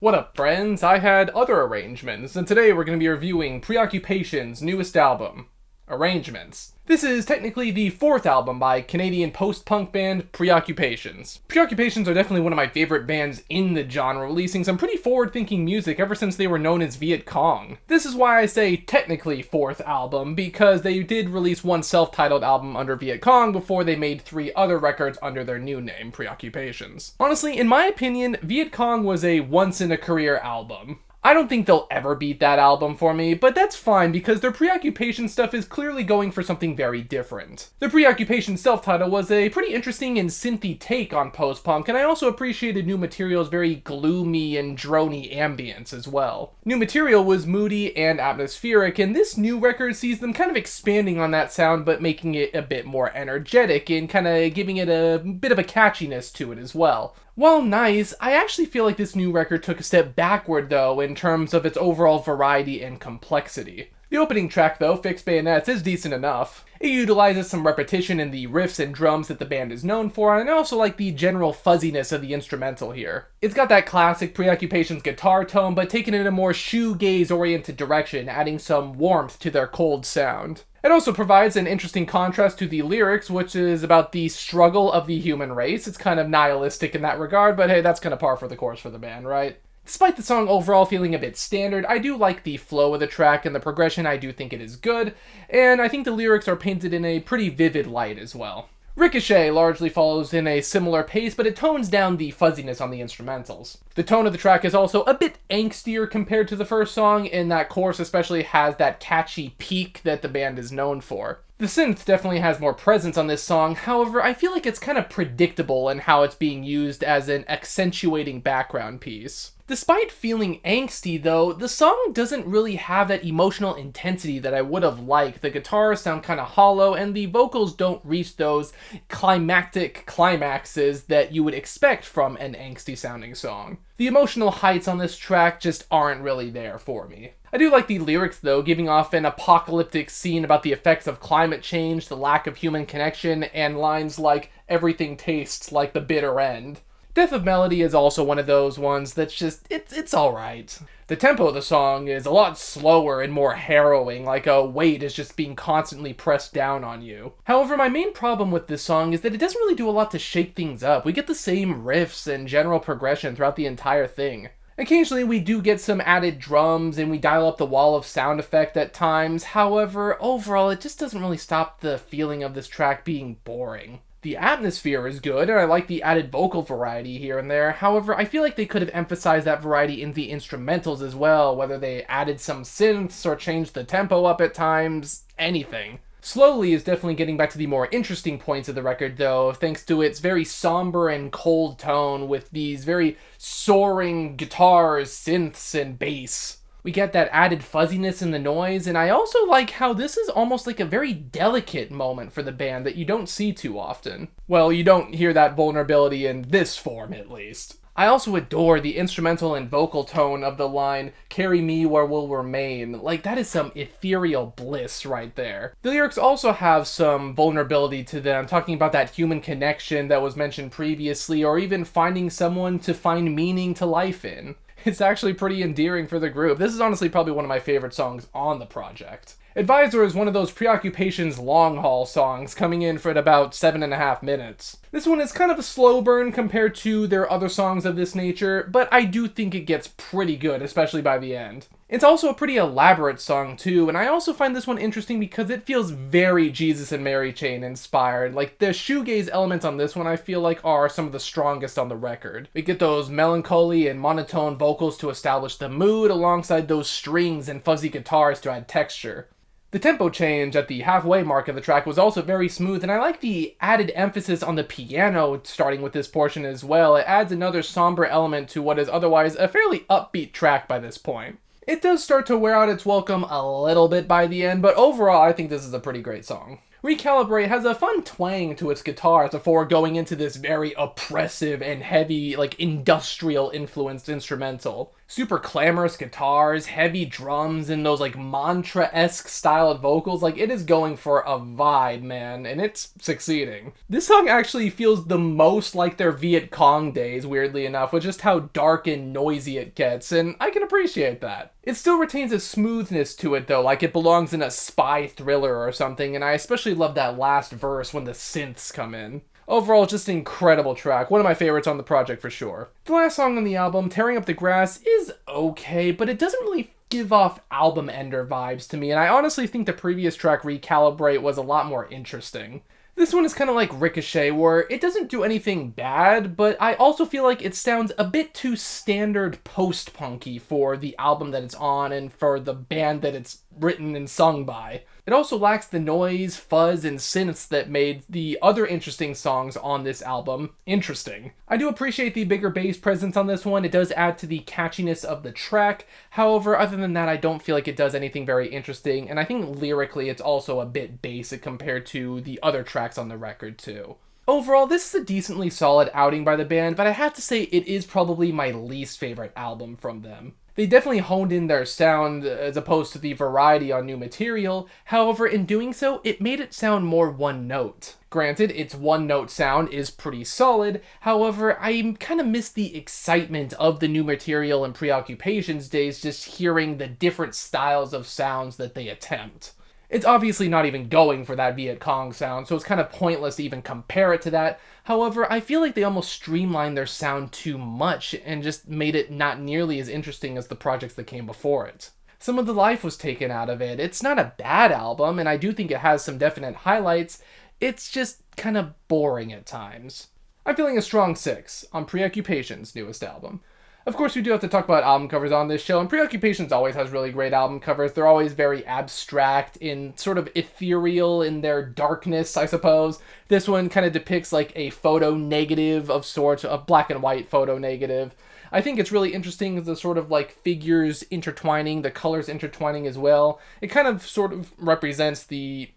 What up, friends? I had other arrangements, and today we're going to be reviewing Preoccupations' newest album, Arrangements. This is technically the fourth album by Canadian post-punk band Preoccupations. Preoccupations are definitely one of my favorite bands in the genre, releasing some pretty forward-thinking music ever since they were known as Viet Cong. This is why I say technically fourth album, because they did release one self-titled album under Viet Cong before they made 3 other records under their new name, Preoccupations. Honestly, in my opinion, Viet Cong was a once-in-a-career album. I don't think they'll ever beat that album for me, but that's fine because their Preoccupation stuff is clearly going for something very different. The Preoccupation self-title was a pretty interesting and synthy take on post-punk, and I also appreciated New Material's very gloomy and drony ambience as well. New Material was moody and atmospheric, and this new record sees them kind of expanding on that sound but making it a bit more energetic and kind of giving it a bit of a catchiness to it as well. While nice, I actually feel like this new record took a step backward though in terms of its overall variety and complexity. The opening track though, Fix Bayonets, is decent enough. It utilizes some repetition in the riffs and drums that the band is known for, and I also like the general fuzziness of the instrumental here. It's got that classic Preoccupations guitar tone, but taken in a more shoegaze-oriented direction, adding some warmth to their cold sound. It also provides an interesting contrast to the lyrics, which is about the struggle of the human race. It's kind of nihilistic in that regard, but hey, that's kind of par for the course for the band, right? Despite the song overall feeling a bit standard, I do like the flow of the track and the progression. I do think it is good, and I think the lyrics are painted in a pretty vivid light as well. Ricochet largely follows in a similar pace, but it tones down the fuzziness on the instrumentals. The tone of the track is also a bit angstier compared to the first song, and that chorus especially has that catchy peak that the band is known for. The synth definitely has more presence on this song, however, I feel like it's kind of predictable in how it's being used as an accentuating background piece. Despite feeling angsty though, the song doesn't really have that emotional intensity that I would have liked. The guitars sound kind of hollow, and the vocals don't reach those climactic climaxes that you would expect from an angsty sounding song. The emotional heights on this track just aren't really there for me. I do like the lyrics though, giving off an apocalyptic scene about the effects of climate change, the lack of human connection, and lines like, "Everything tastes like the bitter end." Death of Melody is also one of those ones that's just, it's alright. The tempo of the song is a lot slower and more harrowing, like a weight is just being constantly pressed down on you. However, my main problem with this song is that it doesn't really do a lot to shake things up. We get the same riffs and general progression throughout the entire thing. Occasionally we do get some added drums and we dial up the wall of sound effect at times, however, overall it just doesn't really stop the feeling of this track being boring. The atmosphere is good, and I like the added vocal variety here and there. However, I feel like they could have emphasized that variety in the instrumentals as well, whether they added some synths or changed the tempo up at times, anything. Slowly is definitely getting back to the more interesting points of the record though, thanks to its very somber and cold tone with these very soaring guitars, synths, and bass. We get that added fuzziness in the noise, and I also like how this is almost like a very delicate moment for the band that you don't see too often. Well, you don't hear that vulnerability in this form, at least. I also adore the instrumental and vocal tone of the line, "Carry me where we'll remain." Like, that is some ethereal bliss right there. The lyrics also have some vulnerability to them, talking about that human connection that was mentioned previously, or even finding someone to find meaning to life in. It's actually pretty endearing for the group. This is honestly probably one of my favorite songs on the project. Advisor is one of those Preoccupations long-haul songs, coming in for about 7.5 minutes. This one is kind of a slow burn compared to their other songs of this nature, but I do think it gets pretty good, especially by the end. It's also a pretty elaborate song too, and I also find this one interesting because it feels very Jesus and Mary Chain inspired. Like, the shoegaze elements on this one I feel like are some of the strongest on the record. We get those melancholy and monotone vocals to establish the mood alongside those strings and fuzzy guitars to add texture. The tempo change at the halfway mark of the track was also very smooth, and I like the added emphasis on the piano starting with this portion as well. It adds another somber element to what is otherwise a fairly upbeat track by this point. It does start to wear out its welcome a little bit by the end, but overall I think this is a pretty great song. Recalibrate has a fun twang to its guitars before going into this very oppressive and heavy, like industrial influenced instrumental. Super clamorous guitars, heavy drums, and those like mantra-esque styled vocals. Like, it is going for a vibe, man, and it's succeeding. This song actually feels the most like their Viet Cong days, weirdly enough, with just how dark and noisy it gets, and I can appreciate that. It still retains a smoothness to it though, like it belongs in a spy thriller or something, and I especially love that last verse when the synths come in. Overall, just an incredible track, one of my favorites on the project for sure. The last song on the album, Tearing Up the Grass, is okay, but it doesn't really give off album ender vibes to me, and I honestly think the previous track, Recalibrate, was a lot more interesting. This one is kind of like Ricochet, where it doesn't do anything bad, but I also feel like it sounds a bit too standard post-punky for the album that it's on and for the band that it's written and sung by. It also lacks the noise, fuzz, and synths that made the other interesting songs on this album interesting. I do appreciate the bigger bass presence on this one. It does add to the catchiness of the track. However, other than that, I don't feel like it does anything very interesting, and I think lyrically it's also a bit basic compared to the other tracks on the record too. Overall, this is a decently solid outing by the band, but I have to say it is probably my least favorite album from them. They definitely honed in their sound as opposed to the variety on new material. However, in doing so, it made it sound more one note. Granted, its one note sound is pretty solid. However, I kind of miss the excitement of the new material and Preoccupations days, just hearing the different styles of sounds that they attempt. It's obviously not even going for that Viet Cong sound, so it's kind of pointless to even compare it to that. However, I feel like they almost streamlined their sound too much and just made it not nearly as interesting as the projects that came before it. Some of the life was taken out of it. It's not a bad album, and I do think it has some definite highlights. It's just kind of boring at times. I'm feeling a strong 6 on Preoccupations' newest album. Of course, we do have to talk about album covers on this show, and Preoccupations always has really great album covers. They're always very abstract and sort of ethereal in their darkness, I suppose. This one kind of depicts like a photo negative of sorts, a black and white photo negative. I think it's really interesting, the sort of like figures intertwining, the colors intertwining as well. It kind of sort of represents the,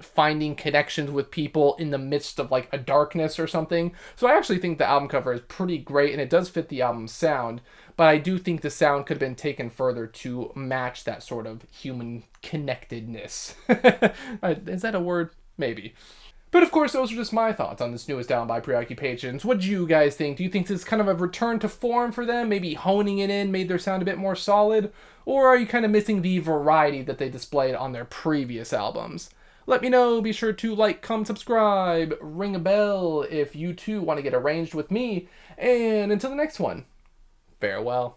finding connections with people in the midst of like a darkness or something. So I actually think the album cover is pretty great, and it does fit the album's sound, but I do think the sound could have been taken further to match that sort of human connectedness. Is that a word? Maybe. But of course, those are just my thoughts on this newest album by Preoccupations. What do you guys think? Do you think this is kind of a return to form for them? Maybe honing it in made their sound a bit more solid? Or are you kind of missing the variety that they displayed on their previous albums? Let me know. Be sure to like, comment, subscribe, ring a bell if you too want to get arranged with me. And until the next one, farewell.